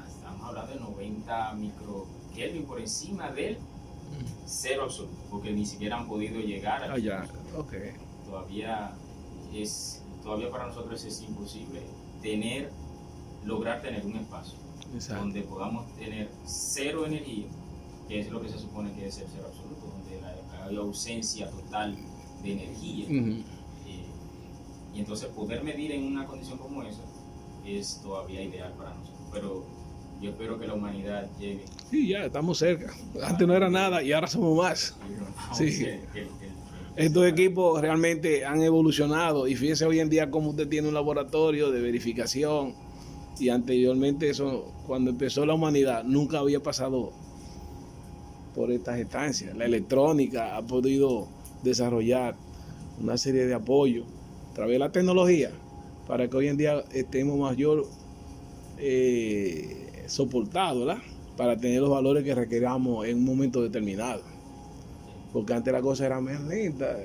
estamos hablando de 90 microkelvin por encima del cero absoluto, porque ni siquiera han podido llegar a Ah, ya, ok. todavía para nosotros es imposible lograr tener un espacio Exacto. donde podamos tener cero energía, que es lo que se supone que es el cero absoluto, donde hay ausencia total de energía. Ujú. Y entonces poder medir en una condición como esa es todavía ideal para nosotros. Pero yo espero que la humanidad llegue. Sí, ya estamos cerca. Antes no era nada y ahora somos más. Sí. Estos equipos realmente han evolucionado y fíjese hoy en día cómo usted tiene un laboratorio de verificación y anteriormente eso, cuando empezó la humanidad, nunca había pasado por estas estancias. La electrónica ha podido desarrollar una serie de apoyos a través de la tecnología para que hoy en día estemos mayor soportados, ¿verdad? Para tener los valores que requeramos en un momento determinado. Porque antes la cosa era más lenta,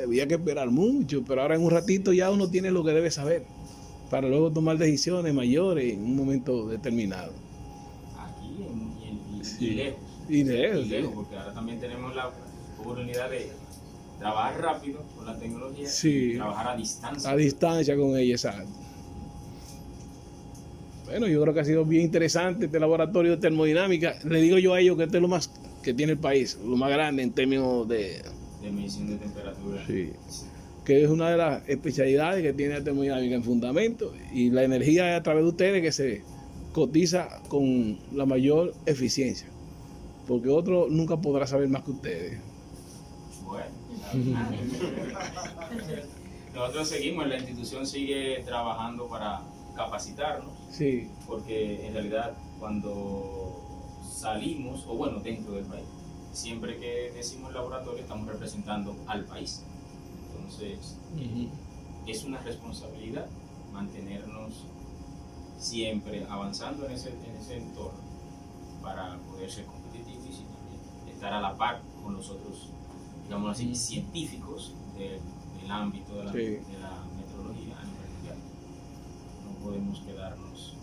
había que esperar mucho, pero ahora en un ratito ya uno tiene lo que debe saber para luego tomar decisiones mayores en un momento determinado. Aquí y Sí. lejos. Y lejos, Y lejos, sí. porque ahora también tenemos la oportunidad de trabajar rápido con la tecnología Sí. y trabajar a distancia. A distancia con ella, exacto. Bueno, yo creo que ha sido bien interesante este laboratorio de termodinámica. Le digo yo a ellos que este es lo más que tiene el país, lo más grande en términos de... De medición de temperatura. Sí. Que es una de las especialidades que tiene la termodinámica en fundamento y la energía es a través de ustedes que se cotiza con la mayor eficiencia, porque otro nunca podrá saber más que ustedes. Bueno, nosotros seguimos, la institución sigue trabajando para capacitarnos, Sí, porque en realidad cuando salimos, o bueno, dentro del país, siempre que decimos laboratorio estamos representando al país. Entonces, es una responsabilidad mantenernos siempre avanzando en ese entorno para poder ser competitivos y también estar a la par con los otros, digamos así, científicos del ámbito de la, Sí. de la meteorología a nivel mundial. No podemos quedarnos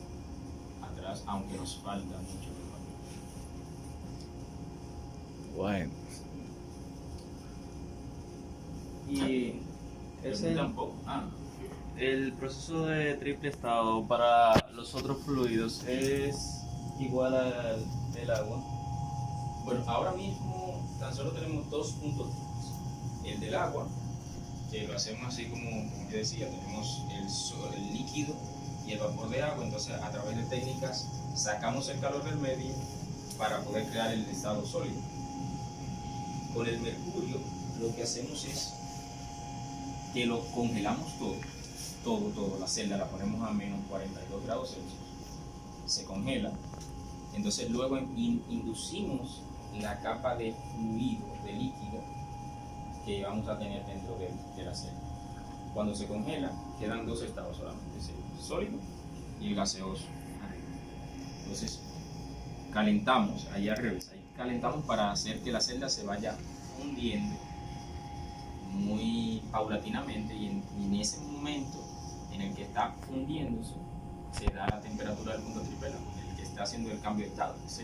atrás, aunque nos falta mucho. bueno. Y ese, Tampoco. el proceso de triple estado para los otros fluidos es igual al del agua. Bueno, ahora mismo tan solo tenemos dos puntos triples. El del agua, que lo hacemos así como yo decía, tenemos el líquido y el vapor de agua, entonces a través de técnicas sacamos el calor del medio para poder crear el estado sólido. Con el mercurio lo que hacemos es que lo congelamos todo, la celda la ponemos a menos 42 grados Celsius, se congela, entonces luego inducimos la capa de fluido, de líquido que vamos a tener dentro de la celda. Cuando se congela quedan dos estados solamente, el sólido y el gaseoso arriba. Entonces calentamos, ahí al revés, ahí calentamos para hacer que la celda se vaya fundiendo muy paulatinamente y en ese momento en el que está fundiéndose se da la temperatura del punto tripela, el que está haciendo el cambio de estado, es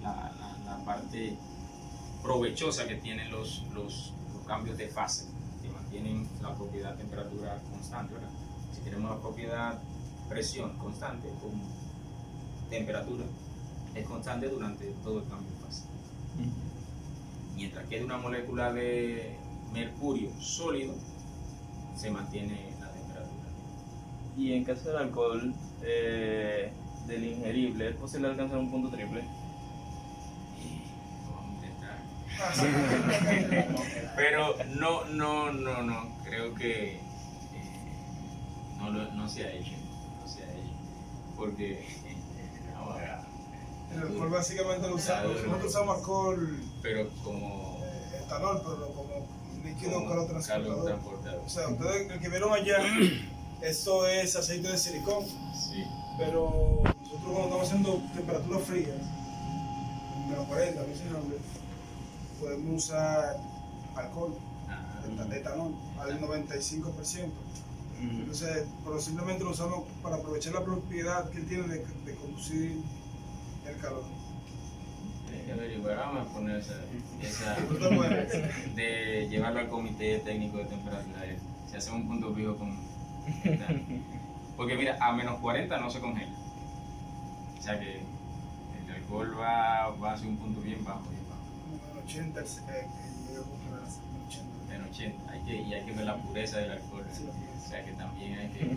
la parte provechosa que tienen los cambios de fase, que mantienen la propiedad temperatura constante, ¿verdad? Si queremos la propiedad presión constante con temperatura es constante durante todo el cambio de fase. Mientras quede una molécula de mercurio sólido, se mantiene la temperatura. Y en caso del alcohol, del ingerible, ¿es posible alcanzar un punto triple? Pero no, creo que no se ha hecho, porque El alcohol básicamente lo usamos, nosotros usamos alcohol, pero como etanol, pero como líquido calotransportador. transportador. O sea, ustedes, el que vieron allá, esto es aceite de silicón, Sí. pero nosotros cuando estamos haciendo temperaturas frías, menos 40, no sé dónde, podemos usar alcohol, etanol, al 95%. Entonces, pero simplemente lo usamos para aprovechar la propiedad que él tiene de conducir el calor. Hay que averiguar, vamos a poner esa ¿Tú te mueves? de llevarlo al comité técnico de temperatura. Si hacemos un punto fijo con porque mira, a menos 40 no se congela. O sea que el alcohol va a ser un punto bien bajo. Como en 80, que llega a congelar hasta en 80. En 80. Y hay que ver la pureza del alcohol. Sí, O sea que también hay que.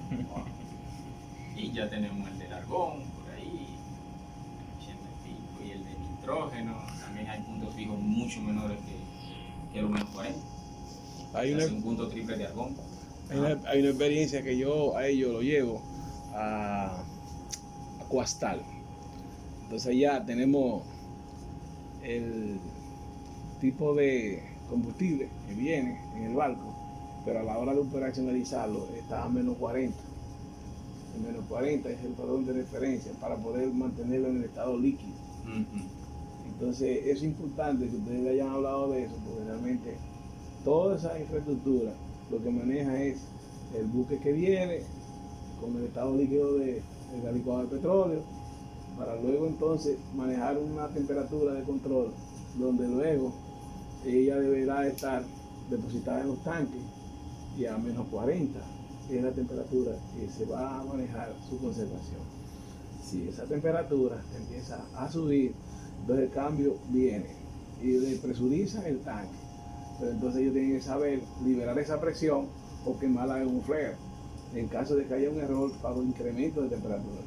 Y ya tenemos el del argón por ahí, 80 y pico, y el de nitrógeno. También hay puntos fijos mucho menores que los menos 40. Hay Se hace una, un punto triple de argón. hay una experiencia que yo a ellos lo llevo a Coastal. Entonces allá tenemos el tipo de combustible que viene en el barco, pero a la hora de operacionalizarlo está a menos 40. El menos 40 es el valor de referencia para poder mantenerlo en el estado líquido. Entonces es importante que ustedes hayan hablado de eso, porque realmente toda esa infraestructura lo que maneja es el buque que viene con el estado líquido del licuado de petróleo, para luego entonces manejar una temperatura de control donde luego ella deberá estar depositada en los tanques y a menos 40 es la temperatura que se va a manejar su conservación. Si esa temperatura empieza a subir, entonces el cambio viene y despresurizan el tanque, pero entonces ellos tienen que saber liberar esa presión o quemarla en un flare en caso de que haya un error para un incremento de temperatura.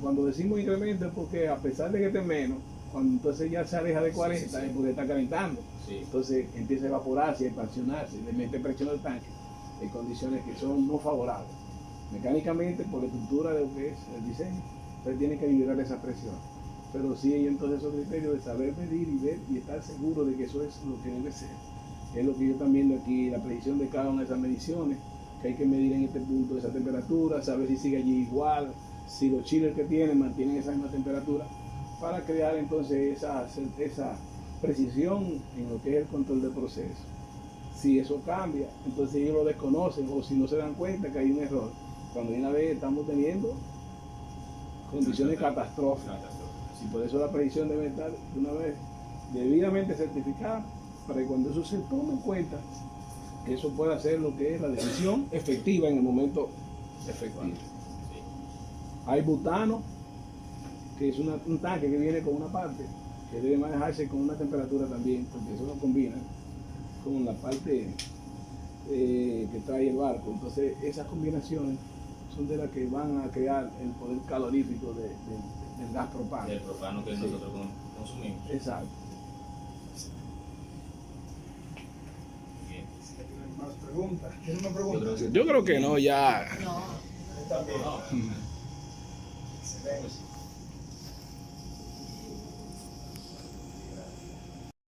Cuando decimos incremento es porque a pesar de que esté menos, cuando entonces ya se aleja de 40 es porque está calentando. Sí. Entonces empieza a evaporarse, a expansionarse, le mete presión al tanque en condiciones que son no favorables. Mecánicamente, por la estructura de lo que es el diseño, usted tiene que liberar esa presión. Pero sí hay entonces esos criterios de saber medir y ver y estar seguro de que eso es lo que debe ser. Es lo que yo también viendo aquí, la precisión de cada una de esas mediciones, que hay que medir en este punto esa temperatura, saber si sigue allí igual, si los chillers que tienen mantienen esa misma temperatura, para crear entonces esa precisión en lo que es el control del proceso. Si eso cambia, entonces ellos lo desconocen o si no se dan cuenta que hay un error. Cuando de una vez estamos teniendo condiciones catastróficas. Y por eso la precisión debe estar de una vez debidamente certificada para que cuando eso se tome en cuenta, que eso pueda ser lo que es la decisión efectiva en el momento efectivo. Hay butano, que es un tanque que viene con una parte que debe manejarse con una temperatura también, porque eso no combina con la parte que trae el barco. Entonces esas combinaciones son de las que van a crear el poder calorífico del gas propano. Del propano que nosotros consumimos. Exacto. Bien. ¿Tienen más preguntas? ¿Tienen una pregunta? Yo creo que no, ya. No. También. No. Excelente.